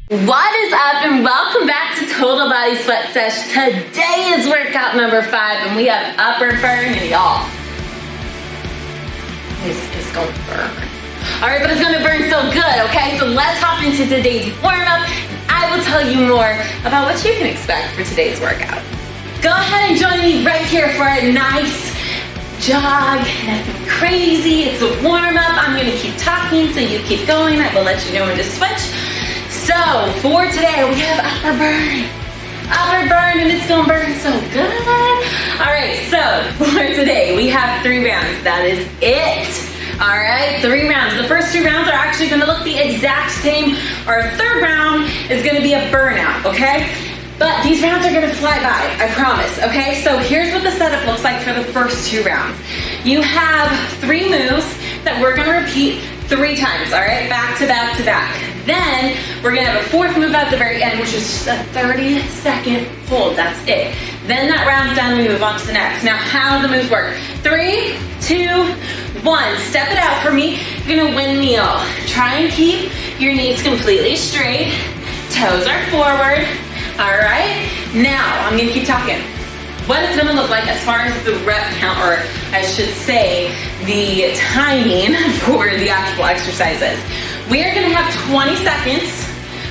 What is up and welcome back to Total Body Sweat Sesh. Today is workout number 5 and we have upper burn and y'all. It's gonna burn. Alright, but it's gonna burn so good, okay? So let's hop into today's warm-up and I will tell you more about what you can expect for today's workout. Go ahead and join me right here for a nice jog. Nothing crazy, it's a warm-up. I'm gonna keep talking so you keep going. I will let you know when to switch. So, for today, we have upper burn, and it's gonna burn so good. All right, so for today, we have 3 rounds. That is it. All right, 3 rounds. The first 2 rounds are actually gonna look the exact same. Our third round is gonna be a burnout, okay? But these rounds are gonna fly by, I promise, okay? So here's what the setup looks like for the first 2 rounds. You have 3 moves that we're gonna repeat 3 times, all right? Back to back to back. Then we're gonna have a 4th move at the very end, which is just a 30-second hold, that's it. Then that round's done, we move on to the next. Now, how do the moves work? 3, 2, 1, step it out for me. You're gonna windmill. Try and keep your knees completely straight, toes are forward, all right? Now, I'm gonna keep talking. What it's gonna look like as far as the rep count, or I should say, the timing for the actual exercises. We are gonna have 20 seconds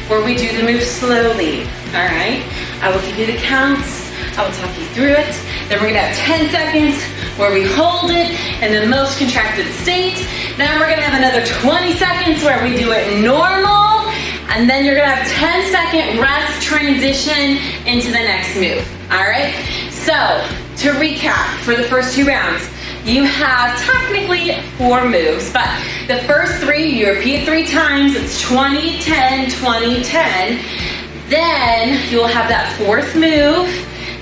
where we do the move slowly, all right? I will give you the counts, I will talk you through it. Then we're gonna have 10 seconds where we hold it in the most contracted state. Then we're gonna have another 20 seconds where we do it normal. And then you're gonna have 10-second rest transition into the next move, all right? So, to recap, for the first 2 rounds, you have technically 4 moves, but the first 3, you repeat 3 times, it's 20, 10, 20, 10. Then you'll have that 4th move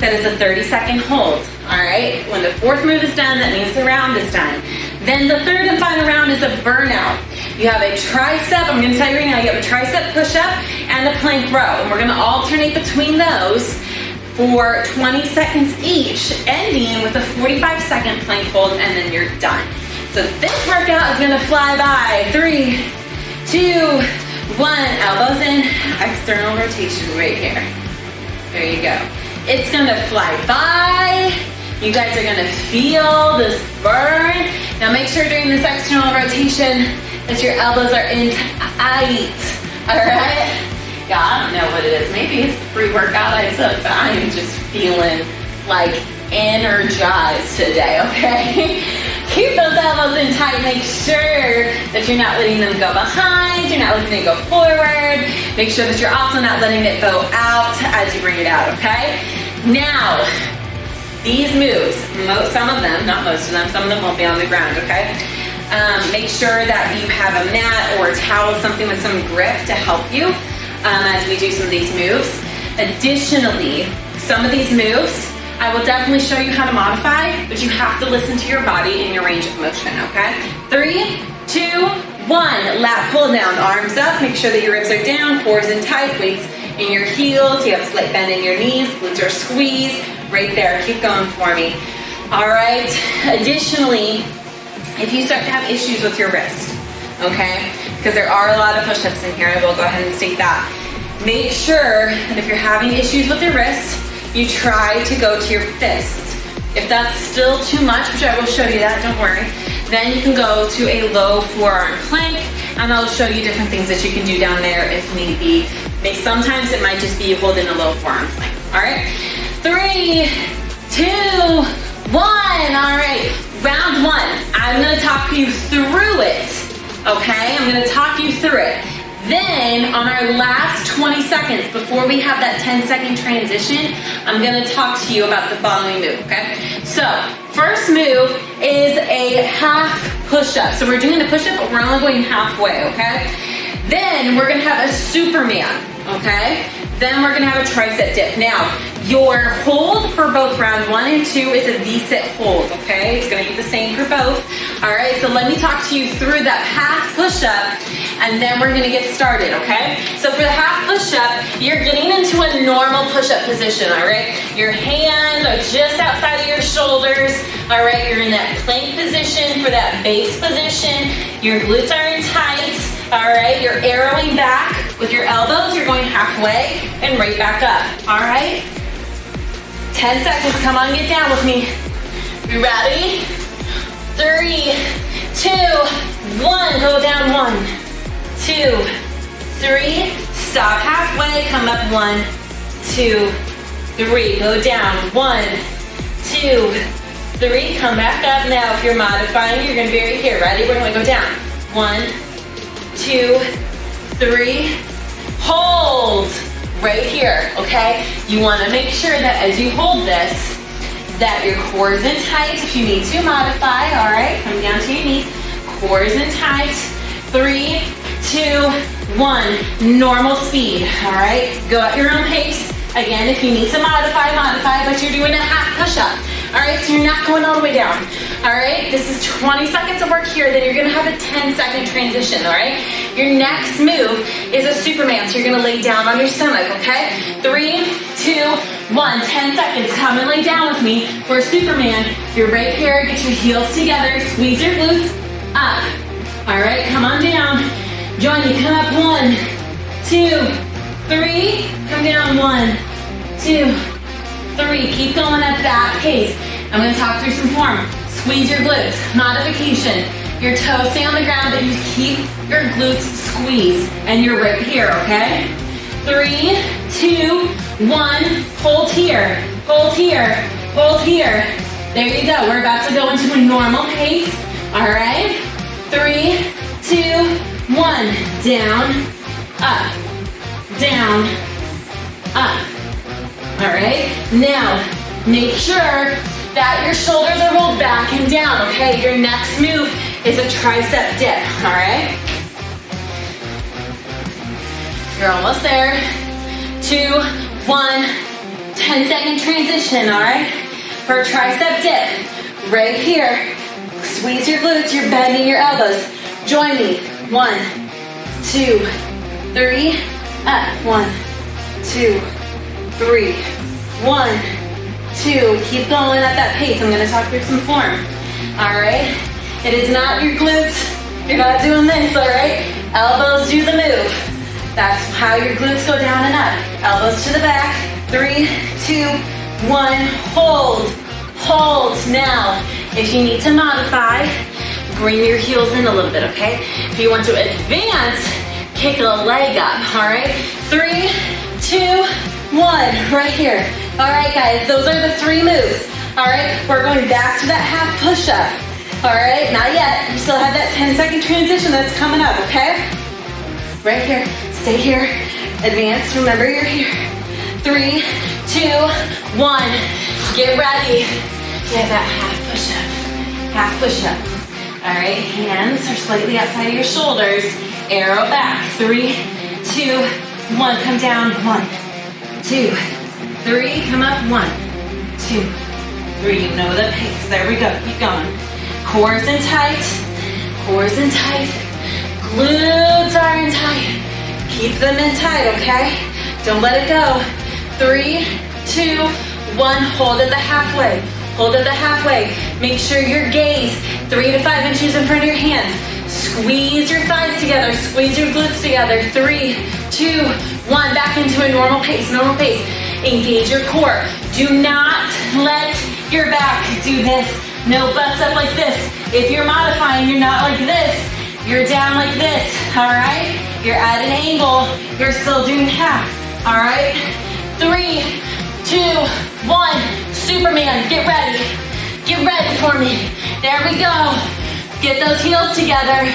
that is a 30-second hold, all right? When the 4th move is done, that means the round is done. Then the 3rd and final round is a burnout. You have a tricep, I'm gonna tell you right now, you have a tricep push-up and a plank row, and we're gonna alternate between those for 20 seconds each, ending with a 45-second plank hold, and then you're done. So this workout is gonna fly by. 3, 2, 1, elbows in, external rotation right here. There you go. It's gonna fly by. You guys are gonna feel this burn. Now make sure during this external rotation that your elbows are in tight, all right? Yeah, I don't know what it is. Maybe it's the pre-workout I took, but I am just feeling like energized today, okay? Keep those elbows in tight. Make sure that you're not letting them go behind. You're not letting it go forward. Make sure that you're also not letting it go out as you bring it out, okay? Now, these moves, some of them, not most of them, some of them won't be on the ground, okay? Make sure that you have a mat or a towel, something with some grip to help you as we do some of these moves. Additionally, some of these moves, I will definitely show you how to modify, but you have to listen to your body and your range of motion, okay? 3, 2, 1, lat pull down, arms up, make sure that your ribs are down, cores in tight, weights in your heels, you have a slight bend in your knees, glutes are squeezed, right there, keep going for me. All right, additionally, if you start to have issues with your wrist, okay, because there are a lot of push-ups in here, I will go ahead and state that. Make sure that if you're having issues with your wrist, you try to go to your fists. If that's still too much, which I will show you that, don't worry, then you can go to a low forearm plank, and I'll show you different things that you can do down there if need be. Sometimes it might just be holding a low forearm plank, all right? 3, 2, 1, all right. Round 1, I'm gonna talk you through it, okay? I'm gonna talk you through it. Then, on our last 20 seconds, before we have that 10-second transition, I'm gonna talk to you about the following move, okay? So, first move is a half push-up. So we're doing the push-up, but we're only going halfway, okay? Then, we're gonna have a Superman, okay? Then we're gonna have a tricep dip. Now, your hold for both round 1 and 2 is a V-sit hold, okay? It's gonna be the same for both. All right, so let me talk to you through that half push-up, and then we're gonna get started, okay? So for the half push-up, you're getting into a normal push-up position, all right? Your hands are just outside of your shoulders, all right? You're in that plank position for that base position. Your glutes are in tights, all right? You're arrowing back With your elbows, you're going halfway and right back up, all right? 10 seconds, come on, get down with me. You ready? 3, 2, 1, go down, 1, 2, 3, stop halfway, come up, 1, 2, 3, go down, 1, 2, 3, come back up. Now, if you're modifying, you're gonna be right here, ready? We're gonna go down, 1, 2, 3, hold, right here, okay? You wanna make sure that as you hold this, that your core is in tight. If you need to modify, all right, come down to your knees, core is in tight, 3, 2, 1, normal speed, all right? Go at your own pace. Again, if you need to modify, but you're doing a half push-up. All right, so you're not going all the way down. All right, this is 20 seconds of work here, then you're gonna have a 10-second transition, all right? Your next move is a Superman, so you're gonna lay down on your stomach, okay? 3, 2, 1, 10 seconds. Come and lay down with me for Superman. You're right here, get your heels together, squeeze your glutes up. All right, come on down. Join me, come up, 1, 2, 3, come down, 1, 2, 3, keep going at that pace. I'm gonna talk through some form. Squeeze your glutes, modification. Your toes stay on the ground, but you keep your glutes squeezed. And you're right here, okay? 3, 2, 1, hold here, hold here, hold here. There you go, we're about to go into a normal pace. All right, 3, 2, 1, down, up, down, up. All right, now make sure that your shoulders are rolled back and down, okay? Your next move is a tricep dip, all right? You're almost there. 2, 1, 10-second transition, all right? For a tricep dip, right here, squeeze your glutes, you're bending your elbows. Join me, 1, 2, 3, up, 1, 2, 3, 1, 2, keep going at that pace. I'm gonna talk through some form, all right? It is not your glutes, you're not doing this, all right? Elbows do the move. That's how your glutes go down and up. Elbows to the back, 3, 2, 1, hold, hold. Now, if you need to modify, bring your heels in a little bit, okay? If you want to advance, kick a leg up, all right? 3, 2, 1, right here. All right, guys, those are the 3 moves. All right, we're going back to that half push-up. All right, not yet. You still have that 10-second transition that's coming up, okay? Right here, stay here. Advance, remember you're here. 3, 2, 1, get ready. Get that half push-up, half push-up. All right, hands are slightly outside of your shoulders. Arrow back, 3, 2, 1, come down, 1, 2, 3, come up, 1, 2, 3, you know the pace, there we go, keep going. Core is in tight, core is in tight, glutes are in tight, keep them in tight, okay? Don't let it go. 3, 2, 1, hold at the halfway, hold at the halfway. Make sure your gaze 3 to 5 inches in front of your hands. Squeeze your thighs together, squeeze your glutes together. 3, 2, 1, back into a normal pace, normal pace. Engage your core. Do not let your back do this. No butts up like this. If you're modifying, you're not like this. You're down like this, all right? You're at an angle. You're still doing half, all right? 3, 2, 1, Superman, get ready. Get ready for me. There we go. Get those heels together.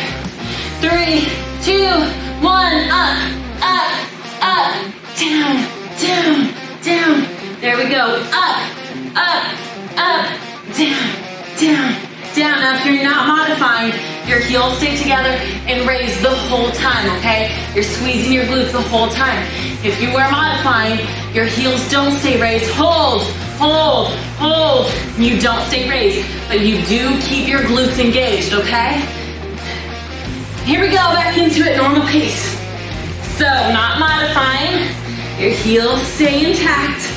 3, 2, 1, up, up, up, down, down, down. There we go. Up, up, up, down, down, down. Now if you're not modifying, your heels stay together and raise the whole time, okay? You're squeezing your glutes the whole time. If you are modifying, your heels don't stay raised. Hold, hold, hold. You don't stay raised, but you do keep your glutes engaged, okay? Here we go, back into it, normal pace. So, not modifying, your heels stay intact.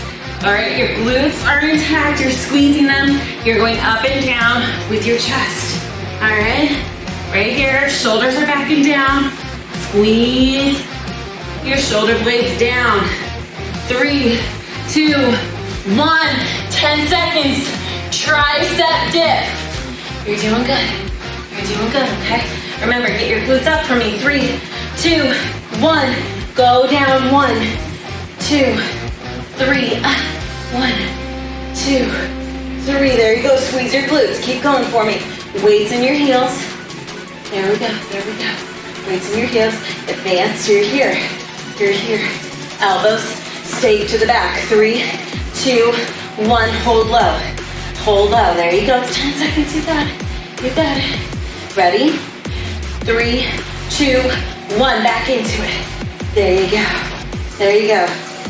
All right, your glutes are intact, you're squeezing them. You're going up and down with your chest. All right, right here, shoulders are back and down. Squeeze, your shoulder blades down. 3, 2, 1. 10 seconds. Tricep dip. You're doing good. You're doing good, okay? Remember, get your glutes up for me. 3, 2, 1. Go down. 1, 2, 3. 1, 2, 3. There you go. Squeeze your glutes. Keep going for me. Weights in your heels. There we go. There we go. Weights in your heels. Advance. You're here. You're here. Elbows stay to the back. 3, 2, 1. Hold low. Hold low. There you go. It's 10 seconds. You got it. You got it. Ready? 3, 2, 1. Back into it. There you go. There you go.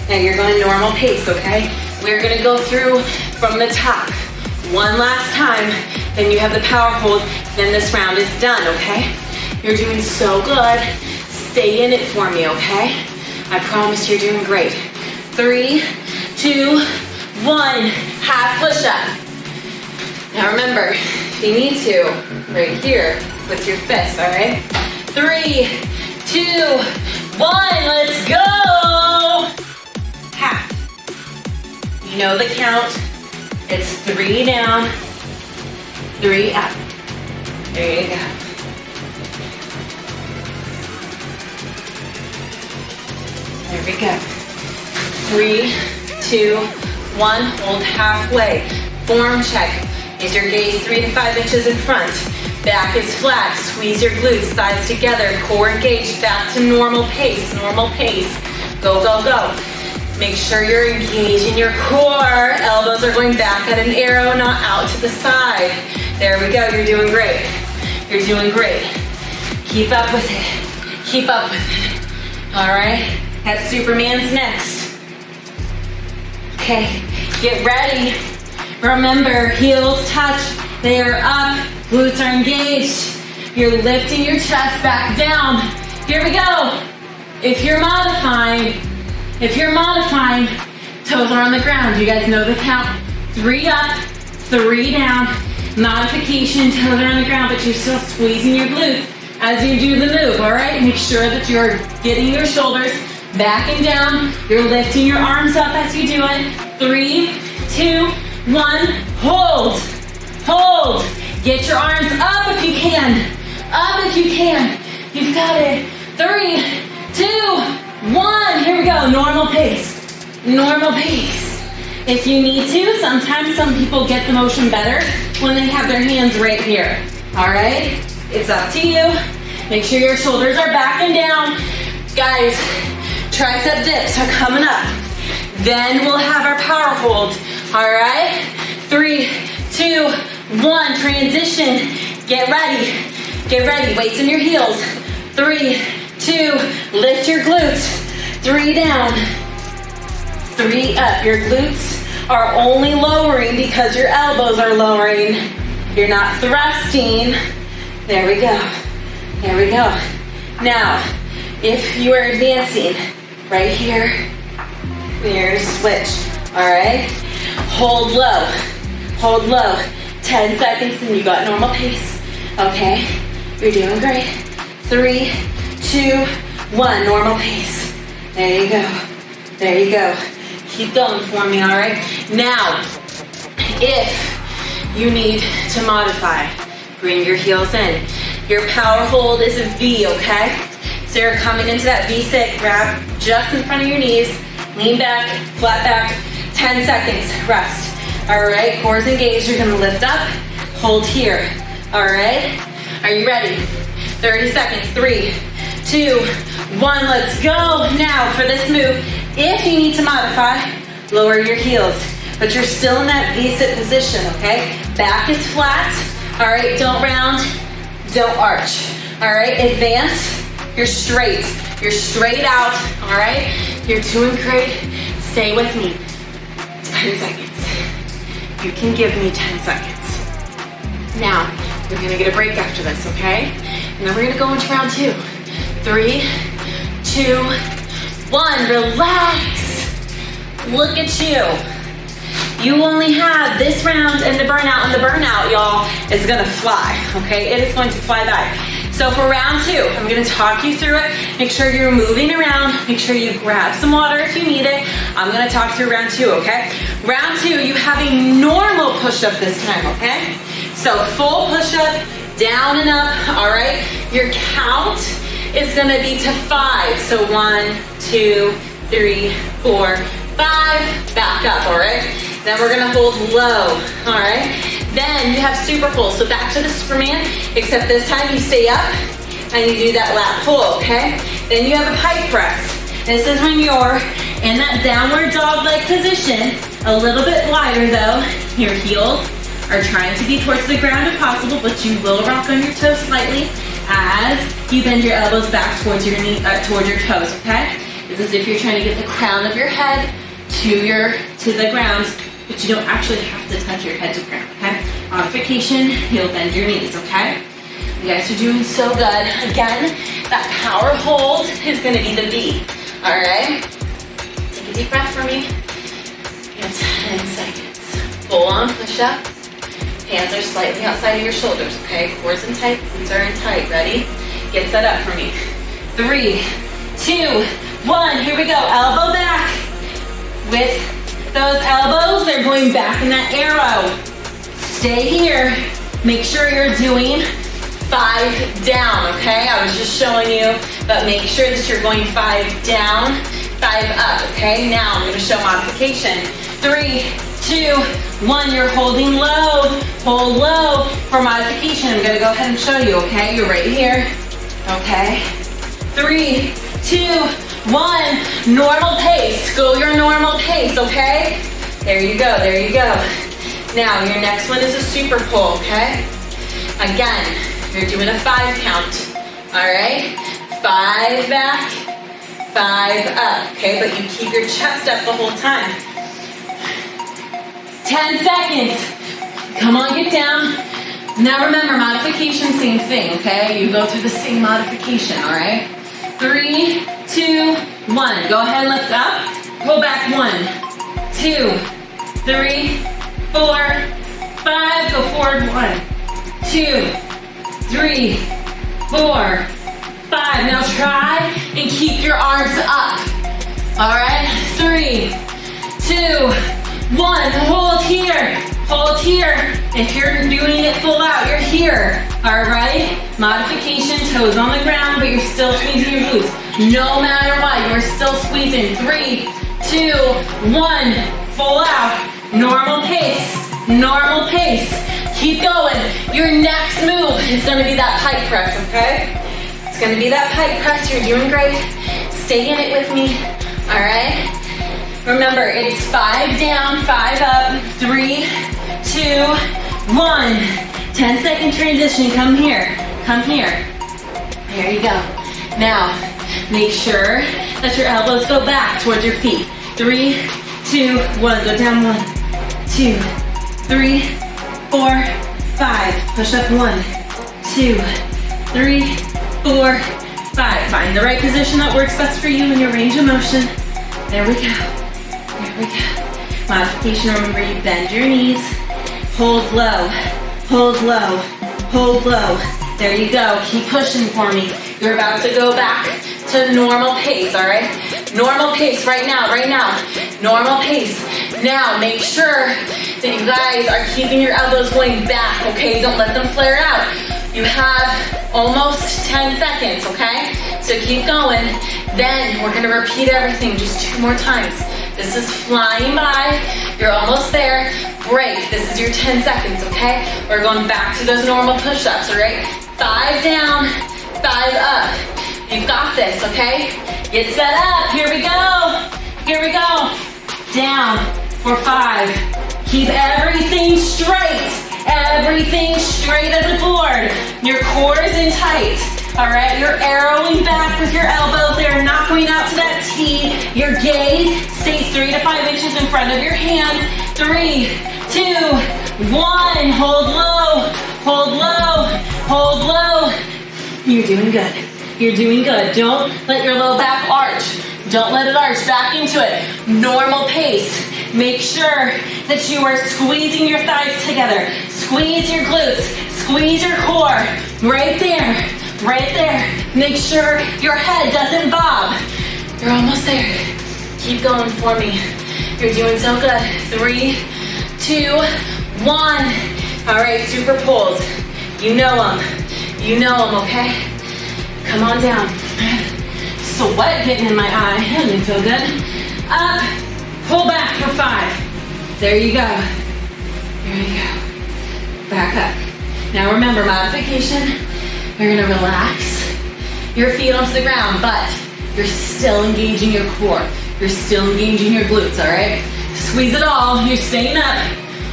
Now you're going normal pace, okay? We're gonna go through from the top. One last time, then you have the power hold, then this round is done, okay? You're doing so good. Stay in it for me, okay? I promise you're doing great. 3, 2, 1. Half push-up. Now remember, if you need to, right here with your fist, all right? 3, 2, 1. Let's go. Half. You know the count. It's 3 down, 3 up. There you go. There we go. 3, 2, 1. Hold halfway. Form check. Is your gaze 3 to 5 inches in front? Back is flat. Squeeze your glutes, thighs together, core engaged. Back to normal pace. Normal pace. Go, go, go. Make sure you're engaging your core. Elbows are going back at an arrow, not out to the side. There we go. You're doing great. You're doing great. Keep up with it. Keep up with it. All right. That Superman's next. Okay. Get ready. Remember, heels touch. They are up. Glutes are engaged. You're lifting your chest back down. Here we go. If you're modifying, toes are on the ground. You guys know the count. 3 up, 3 down. Modification, toes are on the ground, but you're still squeezing your glutes as you do the move, all right? Make sure that you're getting your shoulders back and down. You're lifting your arms up as you do it. 3, 2, 1. Hold. Hold. Get your arms up if you can. Up if you can. You've got it. 3, 2, 1. Here we go. Normal pace. Normal pace. If you need to, sometimes some people get the motion better when they have their hands right here. All right? It's up to you. Make sure your shoulders are back and down. Guys, tricep dips are coming up. Then we'll have our power hold. All right? 3, 2, 1. Transition. Get ready. Get ready. Weights in your heels. 3, 2. Lift your glutes. 3 down. 3 up. Your glutes are only lowering because your elbows are lowering. You're not thrusting. There we go. There we go. Now, if you are advancing right here, you're switch. All right? Hold low. Hold low. 10 seconds and you got normal pace. Okay? You're doing great. 3, 2, 1. Normal pace. There you go. There you go. Keep going for me, all right? Now, if you need to modify, bring your heels in. Your power hold is a V, okay? So you're coming into that V sit, grab just in front of your knees, lean back, flat back, 10 seconds, rest. All right, core's engaged, you're gonna lift up, hold here, all right? Are you ready? 30 seconds, 3, 2, 1, let's go. Now for this move, if you need to modify, lower your heels, but you're still in that V-sit position, okay? Back is flat, all right? Don't round, don't arch, all right? Advance, you're straight out, all right? You're doing great. Stay with me. 10 seconds. You can give me 10 seconds. Now, you're gonna get a break after this, okay? And then we're gonna go into round 2. 3, 2, 1, relax. Look at you. You only have this round and the burnout, y'all, is gonna fly, okay? It is going to fly by. So for round 2, I'm gonna talk you through it. Make sure you're moving around. Make sure you grab some water if you need it. I'm gonna talk through round 2, okay? Round 2, you have a normal push-up this time, okay? So full push-up, down and up, all right? Your count is gonna be to 5. So 1, 2, 3, 4, 5, back up, all right? Then we're gonna hold low, all right? Then you have super pull, so back to the Superman, except this time you stay up and you do that lat pull, okay? Then you have a pike press. This is when you're in that downward dog-like position, a little bit wider though. Your heels are trying to be towards the ground if possible, but you will rock on your toes slightly as you bend your elbows back towards your knee, towards your toes, okay? It's as if you're trying to get the crown of your head to the ground, but you don't actually have to touch your head to the ground, okay? Modification, you'll bend your knees, okay? You guys are doing so good. Again, that power hold is gonna be the V, all right? Take a deep breath for me. You have 10 seconds. Full on push up. Hands are slightly outside of your shoulders, okay? Core's in tight, glutes are in tight. Ready? Get set up for me. 3, 2, 1, here we go. Elbow back. With those elbows, they're going back in that arrow. Stay here. Make sure you're doing 5 down, okay? I was just showing you, but make sure that you're going 5 down, 5 up, okay? Now I'm gonna show modification. 3, 2, 1, you're holding low. Hold low for modification. I'm gonna go ahead and show you, okay? You're right here, okay? 3, 2, 1, normal pace. Go your normal pace, okay? There you go, there you go. Now, your next one is a super pull, okay? Again, you're doing a 5 count, all right? 5 back, 5 up, okay? But you keep your chest up the whole time. 10 seconds. Come on, get down. Now remember, modification, same thing, okay? You go through the same modification, all right? 3, 2, 1. Go ahead and lift up. Pull back 1, 2, 3, 4, 5. Go forward 1, 2, 3, 4, 5. Now try and keep your arms up. All right? 3, 2, 1. Hold here. Hold here. If you're doing it full out, you're here. All right? Modification, toes on the ground, but you're still squeezing your glutes. No matter what, you're still squeezing. 3, 2, 1. Full out. Normal pace. Normal pace. Keep going. Your next move is going to be that pike press, okay? It's going to be that pike press. You're doing great. Stay in it with me. All right? Remember, it's 5 down, 5 up. 3, 2, 1. 10-second transition. Come here. Come here. There you go. Now, make sure that your elbows go back towards your feet. 3, 2, 1. Go down 1, 2, 3, 4, 5. Push up 1, 2, 3, 4, 5. Find the right position that works best for you in your range of motion. There we go. There we go. Modification, remember you bend your knees. Hold low. Hold low. Hold low. There you go. Keep pushing for me. You're about to go back to normal pace, all right? Normal pace right now, right now. Normal pace. Now, make sure that you guys are keeping your elbows going back, okay? Don't let them flare out. You have almost 10 seconds, okay? So keep going. Then we're gonna repeat everything just 2 more times. This is flying by. You're almost there. Break. This is your 10 seconds, okay? We're going back to those normal push-ups, all right? 5 down, 5 up. You've got this, okay? Get set up. Here we go. Here we go. Down for 5. Keep everything straight. Everything straight as a board. Your core is in tight. All right, you're arrowing back with your elbows. They're not going out to that T. Your gaze stays 3 to 5 inches in front of your hand. 3, 2, 1. Hold low. Hold low. Hold low. You're doing good. You're doing good. Don't let your low back arch. Don't let it arch. Back into it. Normal pace. Make sure that you are squeezing your thighs together. Squeeze your glutes. Squeeze your core. Right there. Make sure your head doesn't bob. You're almost there. Keep going for me. You're doing so good. 3, 2, 1. All right, super pulls. You know them, okay? Come on down. Sweat getting in my eye. That didn't feel good. Up, pull back for 5. There you go. There you go. Back up. Now remember, modification, you're gonna relax your feet onto the ground, but you're still engaging your core. You're still engaging your glutes, all right? Squeeze it all. You're staying up.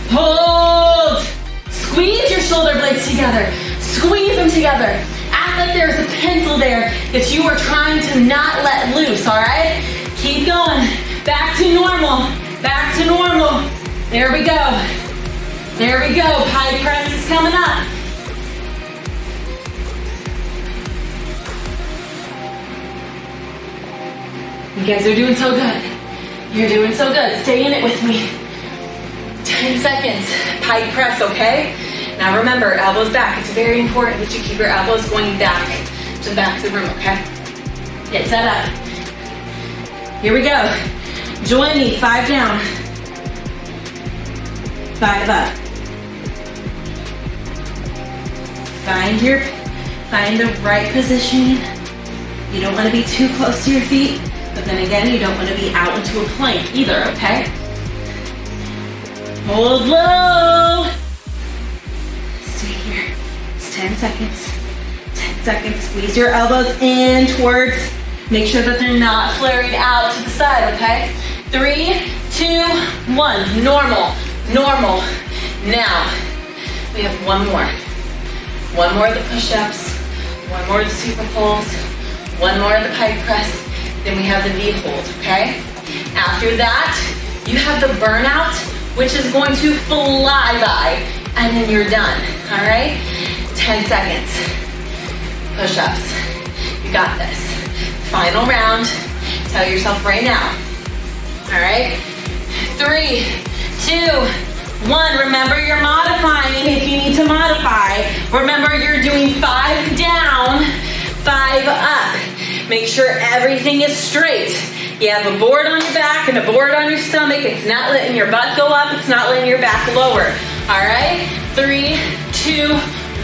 Hold. Squeeze your shoulder blades together. Squeeze them together. Act like there's a pencil there that you are trying to not let loose, all right? Keep going. Back to normal. Back to normal. There we go. There we go. Pie press is coming up. You guys are doing so good. You're doing so good. Stay in it with me. 10 seconds. Pike press, okay? Now remember, elbows back. It's very important that you keep your elbows going back to the back of the room, okay? Get set up. Here we go. Join me. 5 down. 5 up. Find the right position. You don't want to be too close to your feet, but then again, you don't want to be out into a plank either, okay? Hold low. Stay here. It's 10 seconds. 10 seconds. Squeeze your elbows in towards. Make sure that they're not flaring out to the side, okay? 3, 2, 1. Normal. Normal. Now, we have one more. One more of the push-ups. One more of the super pulls. One more of the pike press. Then we have the V hold, okay? After that, you have the burnout, which is going to fly by, and then you're done, all right? 10 seconds. Push-ups. You got this. Final round. Tell yourself right now. All right? 3, 2, 1. Remember, you're modifying if you need to modify. Remember, you're doing 5 down, 5 up. Make sure everything is straight. You have a board on your back and a board on your stomach. It's not letting your butt go up. It's not letting your back lower. All right? 3, 2,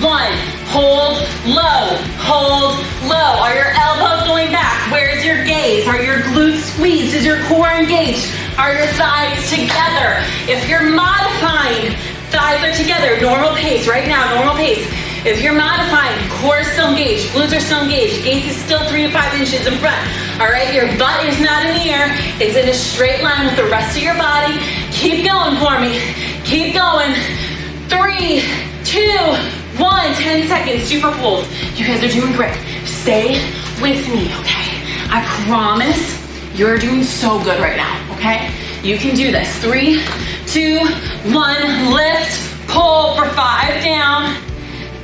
1. Hold low. Hold low. Are your elbows going back? Where's your gaze? Are your glutes squeezed? Is your core engaged? Are your thighs together? If you're modifying, thighs are together. Normal pace. Right now, normal pace. If you're modifying, core is still engaged, glutes are still engaged, gaze is still 3 to 5 inches in front. All right, your butt is not in the air. It's in a straight line with the rest of your body. Keep going for me. Keep going. 3, 2, 1. 10 seconds. Super pulls. You guys are doing great. Stay with me, okay? I promise you're doing so good right now, okay? You can do this. 3, 2, 1. Lift, pull for 5 down.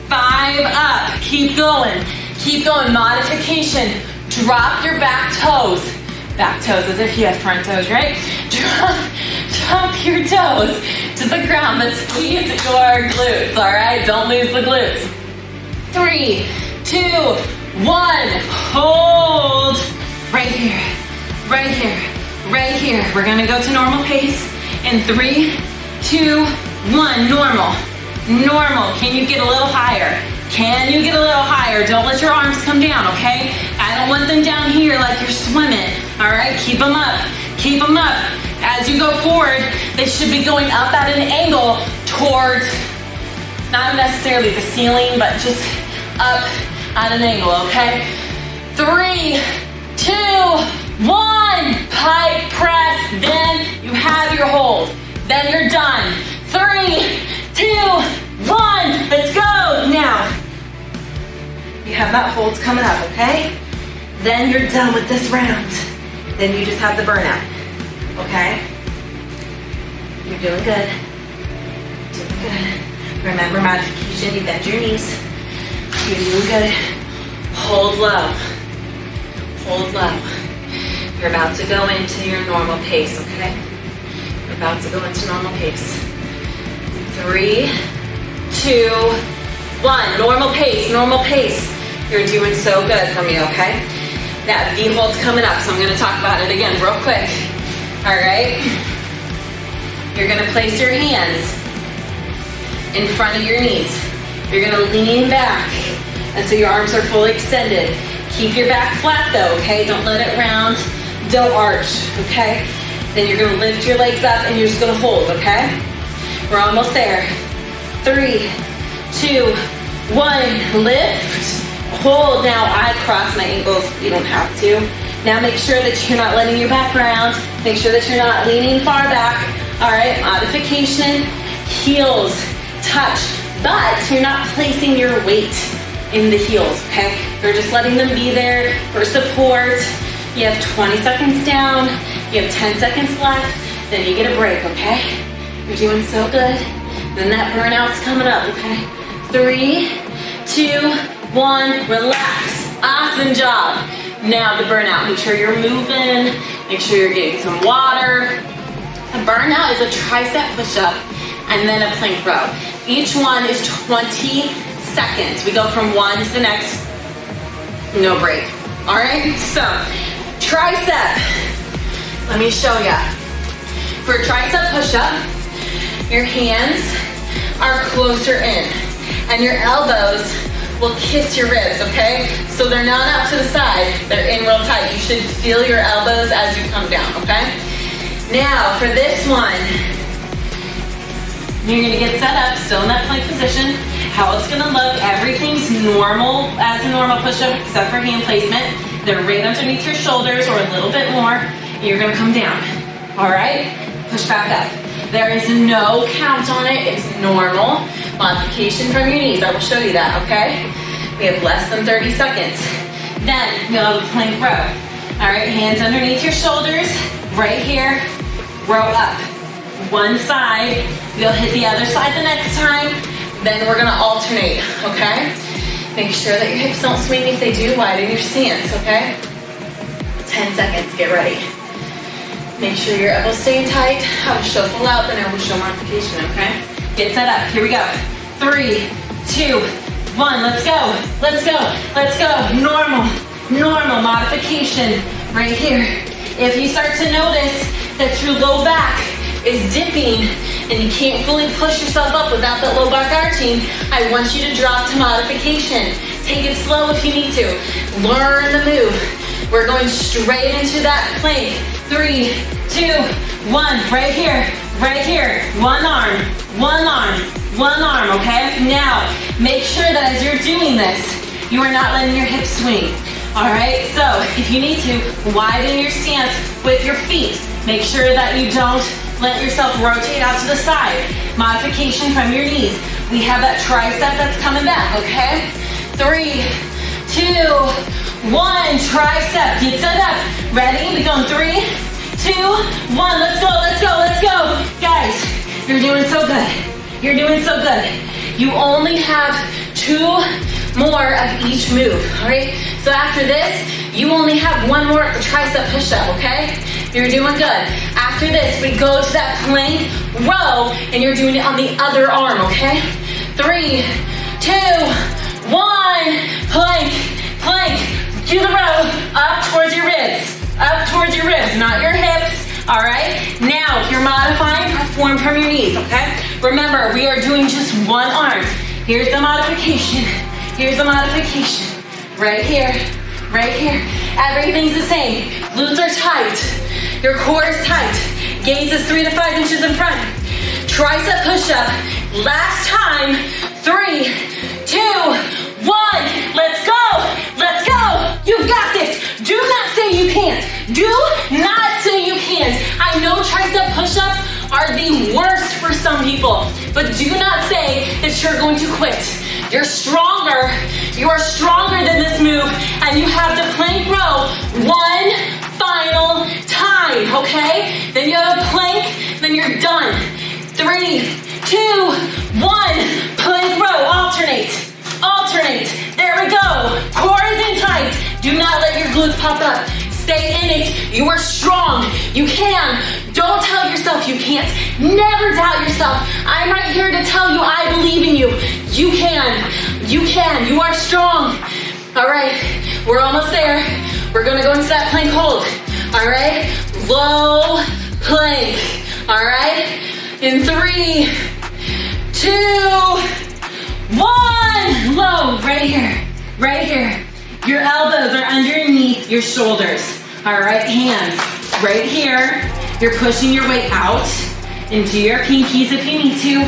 5 up. Keep going. Keep going. Modification. Drop your back toes. Back toes as if you have front toes, right? Drop your toes to the ground, but squeeze your glutes, all right? Don't lose the glutes. 3, 2, 1. Hold. Right here. Right here. Right here. We're going to go to normal pace in 3, 2, 1. Normal. Normal. Can you get a little higher? Can you get a little higher? Don't let your arms come down, okay? I don't want them down here like you're swimming, all right? Keep them up. Keep them up. As you go forward, they should be going up at an angle towards, not necessarily the ceiling, but just up at an angle, okay? 3, 2, 1. Pike press. Then you have your hold. Then you're done. 3, 2, 1, let's go. Now, you have that holds coming up, okay? Then you're done with this round. Then you just have the burnout, okay? You're doing good. Doing good. Remember modification, you bend your knees. You're doing good. Hold low. Hold low. You're about to go into your normal pace, okay? You're about to go into normal pace. 3, 2, 1. Normal pace, normal pace. You're doing so good for me, okay? That V hold's coming up, so I'm gonna talk about it again real quick. All right? You're gonna place your hands in front of your knees. You're gonna lean back until your arms are fully extended. Keep your back flat though, okay? Don't let it round, don't arch, okay? Then you're gonna lift your legs up and you're just gonna hold, okay? We're almost there. 3, 2, 1, lift, hold. Now I cross my ankles, you don't have to. Now make sure that you're not letting your back round. Make sure that you're not leaning far back. All right, modification, heels touch, but you're not placing your weight in the heels, okay? You're just letting them be there for support. You have 20 seconds down, you have 10 seconds left, then you get a break, okay? You're doing so good. Then that burnout's coming up, okay? 3, 2, 1, relax. Awesome job. Now the burnout, make sure you're moving, make sure you're getting some water. A burnout is a tricep push-up and then a plank row. Each one is 20 seconds. We go from one to the next, no break. All right, so tricep, let me show ya. For a tricep push-up, your hands are closer in and your elbows will kiss your ribs, okay? So they're not out to the side, they're in real tight. You should feel your elbows as you come down, okay? Now for this one, you're gonna get set up, still in that plank position. How it's gonna look, everything's normal as a normal push-up except for hand placement. They're right underneath your shoulders or a little bit more. You're gonna come down, all right? Push back up. There is no count on it, it's normal. Modification from your knees, I will show you that, okay? We have less than 30 seconds. Then you'll have a plank row. All right, hands underneath your shoulders, right here, row up. One side, you'll hit the other side the next time, then we're gonna alternate, okay? Make sure that your hips don't swing. If they do, widen your stance, okay? 10 seconds, get ready. Make sure your elbows stay tight. I will show full out, then I will show modification, okay? Get set up, here we go. 3, 2, 1, let's go, let's go, let's go. Normal, normal modification right here. If you start to notice that your low back is dipping and you can't fully push yourself up without that low back arching, I want you to drop to modification. Take it slow if you need to. Learn the move. We're going straight into that plank. 3, 2, 1, right here, right here. One arm, one arm, one arm, okay? Now, make sure that as you're doing this, you are not letting your hips swing. All right, so if you need to, widen your stance with your feet. Make sure that you don't let yourself rotate out to the side. Modification from your knees. We have that tricep that's coming back, okay? 3, 2, 1, tricep. Get set up. Ready? We going 3, 2, 1. Let's go, let's go, let's go. Guys, you're doing so good. You're doing so good. You only have 2 more of each move, all right? So after this, you only have 1 more tricep push-up, okay? You're doing good. After this, we go to that plank row, and you're doing it on the other arm, okay? 3, 2, 1, plank, plank. Do the row, up towards your ribs, not your hips, all right? Now, if you're modifying, perform from your knees, okay? Remember, we are doing just 1 arm. Here's the modification. Here's the modification. Right here, right here. Everything's the same. Glutes are tight. Your core is tight. Gaze is 3 to 5 inches in front. Tricep push-up. Last time. 3, 2, 1. Let's go. Let's go. You got this. Do not say you can't. Do not say you can't. I know tricep push-ups are the worst for some people, but do not say that you're going to quit. You're stronger. You are stronger than this move, and you have the plank row 1 final time, okay? Then you have a plank, then you're done. 3, 2, 1, plank row, alternate, alternate. There we go. Core is in tight. Do not let your glutes pop up. Stay in it. You are strong. You can. Don't tell yourself you can't. Never doubt yourself. I'm right here to tell you I believe in you. You can. You can. You are strong. All right, we're almost there. We're gonna go into that plank hold. All right, low plank. All right, in 3, 2, 1. Low, right here, right here. Your elbows are underneath your shoulders. All right, hands right here. You're pushing your way out into your pinkies if you need to.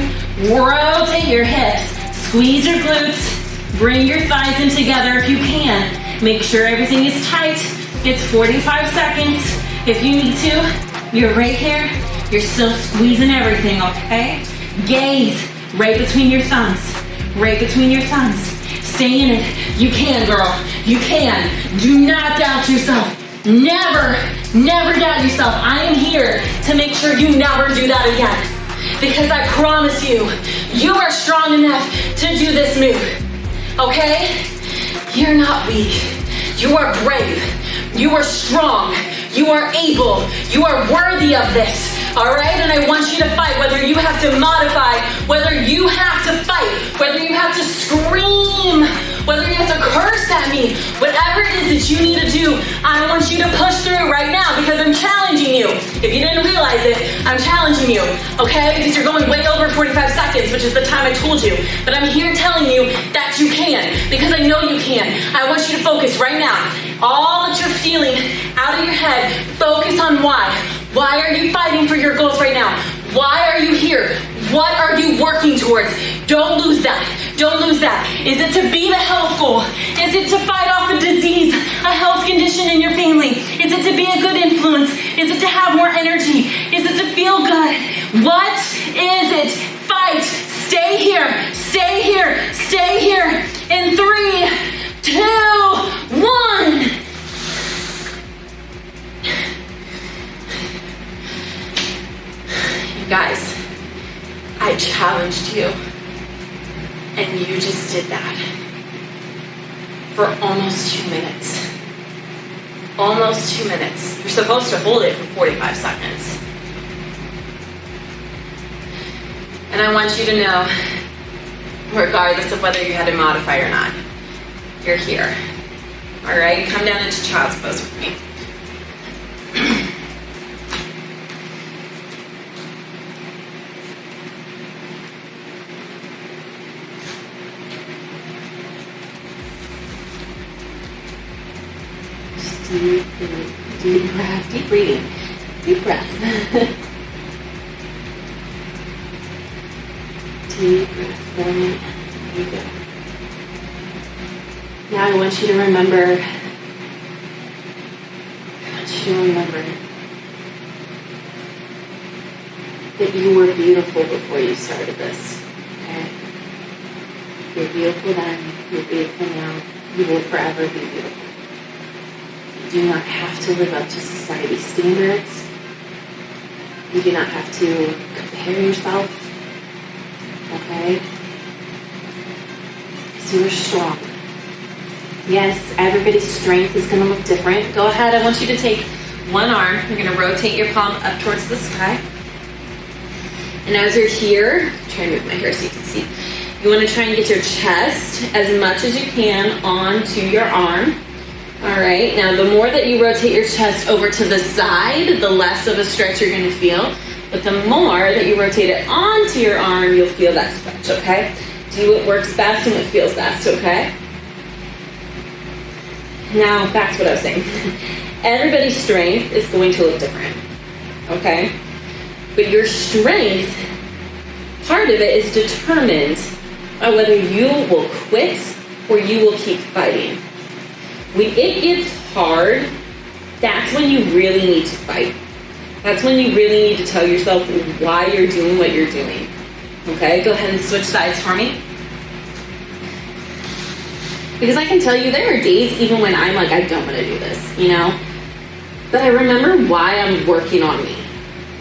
Rotate your hips, squeeze your glutes, bring your thighs in together if you can. Make sure everything is tight. It's 45 seconds. If you need to, you're right here. You're still squeezing everything, okay? Gaze right between your thumbs. Right between your thumbs. Stay in it. You can, girl. You can. Do not doubt yourself. Never, never doubt yourself. I am here to make sure you never do that again. Because I promise you, you are strong enough to do this move. Okay? You're not weak. You are brave. You are strong. You are able. You are worthy of this. All right? And I want you to fight, whether you have to modify, whether you have to fight, whether you have to scream, whether you have to curse at me, whatever it is that you need to do, I want you to push through right now because I'm challenging you. If you didn't realize it, I'm challenging you, okay? Because you're going way over 45 seconds, which is the time I told you. But I'm here telling you that you can because I know you can. I want you to focus right now. All that you're feeling out of your head, focus on why. Why are you fighting for your goals right now? Why are you here? What are you working towards? Don't lose that. Don't lose that. Is it to be the health goal? Is it to fight off a disease, a health condition in your family? Is it to be a good influence? Is it to have more energy? Is it to feel good? What is it? Fight. Stay here. Stay here. Stay here. In 3, 2, 1. Guys, I challenged you, and you just did that for almost 2 minutes. Almost 2 minutes. You're supposed to hold it for 45 seconds. And I want you to know, regardless of whether you had to modify or not, you're here. All right, come down into child's pose with me. Deep breath, deep breathing, deep breath. Deep breath, forming. There you go. Now I want you to remember, that you were beautiful before you started this, okay? You're beautiful then, you're beautiful now, you will forever be beautiful. You do not have to live up to society's standards. You do not have to compare yourself, okay? So you're strong. Yes, everybody's strength is going to look different. Go ahead, I want you to take one arm. You're going to rotate your palm up towards the sky. And as you're here, try and move my hair so you can see. You want to try and get your chest as much as you can onto your arm. All right, now the more that you rotate your chest over to the side, the less of a stretch you're going to feel. But the more that you rotate it onto your arm, you'll feel that stretch, okay? Do what works best and what feels best, okay? Now, back to what I was saying. Everybody's strength is going to look different, okay? But your strength, part of it is determined by whether you will quit or you will keep fighting. When it gets hard, that's when you really need to fight. That's when you really need to tell yourself why you're doing what you're doing. Okay, go ahead and switch sides for me. Because I can tell you there are days even when I'm like, I don't want to do this, you know? But I remember why I'm working on me,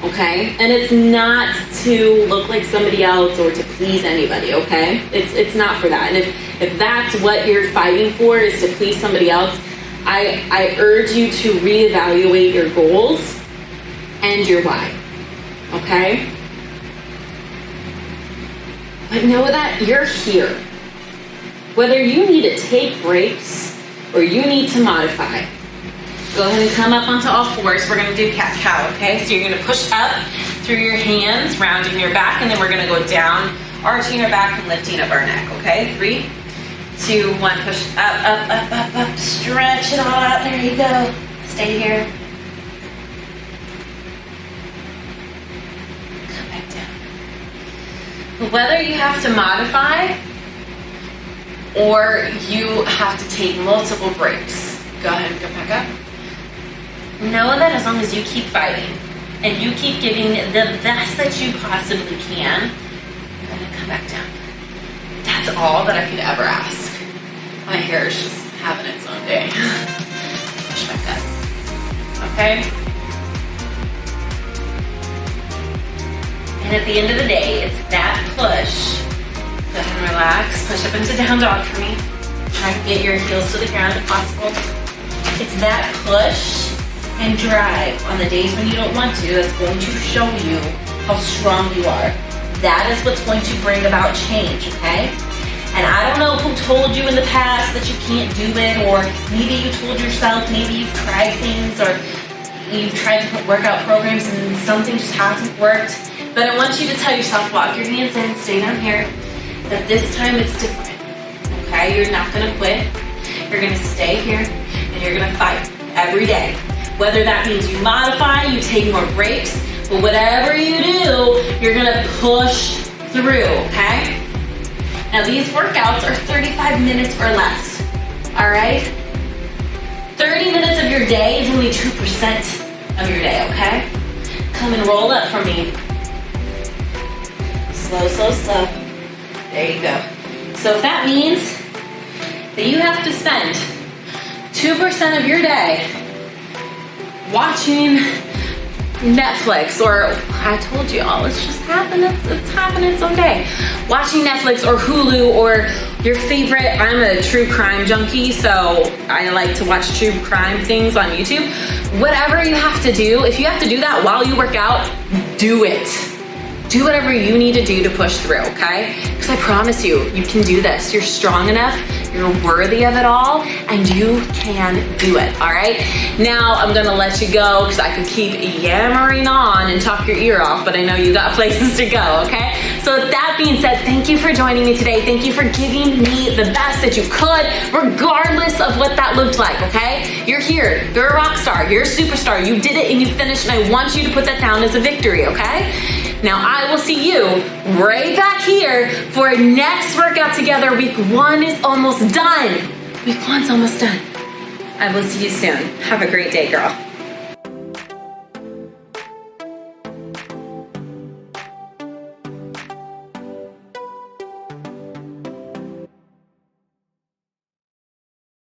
okay? And it's not to look like somebody else or to please anybody, okay? It's not for that. And if that's what you're fighting for is to please somebody else, I urge you to reevaluate your goals and your why, okay? But know that you're here. Whether you need to take breaks or you need to modify. Go ahead and come up onto all fours. We're gonna do cat-cow, okay? So you're gonna push up through your hands, rounding your back, and then we're gonna go down, arching our back and lifting up our neck, okay? 3, 2, 1, push up, up, up, up, up. Stretch it all out, there you go. Stay here. Come back down. Whether you have to modify or you have to take multiple breaks, go ahead and go back up. Know that as long as you keep fighting and you keep giving the best that you possibly can, you're gonna come back down. That's all that I could ever ask. My hair is just having its own day. Push back up. Okay? And at the end of the day, it's that push. Go ahead and relax. Push up into down dog for me. Try to get your heels to the ground if possible. It's that push and drive on the days when you don't want to that's going to show you how strong you are. That is what's going to bring about change, okay? And I don't know who told you in the past that you can't do it, or maybe you told yourself, maybe you've tried things, or you've tried different workout programs and something just hasn't worked. But I want you to tell yourself, walk your hands in, stay down here, that this time it's different, okay? You're not gonna quit. You're gonna stay here, and you're gonna fight every day. Whether that means you modify, you take more breaks, but whatever you do, you're gonna push through, okay? Now these workouts are 35 minutes or less, all right? 30 minutes of your day is only 2% of your day, okay? Come and roll up for me. Slow, slow, slow. There you go. So if that means that you have to spend 2% of your day watching Netflix, or I told you all, it's just happening, it's happening someday. Watching Netflix or Hulu or your favorite, I'm a true crime junkie, so I like to watch true crime things on YouTube. Whatever you have to do, if you have to do that while you work out, do it. Do whatever you need to do to push through, okay? Because I promise you, you can do this. You're strong enough, you're worthy of it all, and you can do it, all right? Now, I'm gonna let you go because I could keep yammering on and talk your ear off, but I know you got places to go, okay? So with that being said, thank you for joining me today. Thank you for giving me the best that you could, regardless of what that looked like, okay? You're here, you're a rock star, you're a superstar, you did it and you finished, and I want you to put that down as a victory, okay? Now I will see you right back here for our next workout together. Week 1 is almost done. Week 1's almost done. I will see you soon. Have a great day, girl.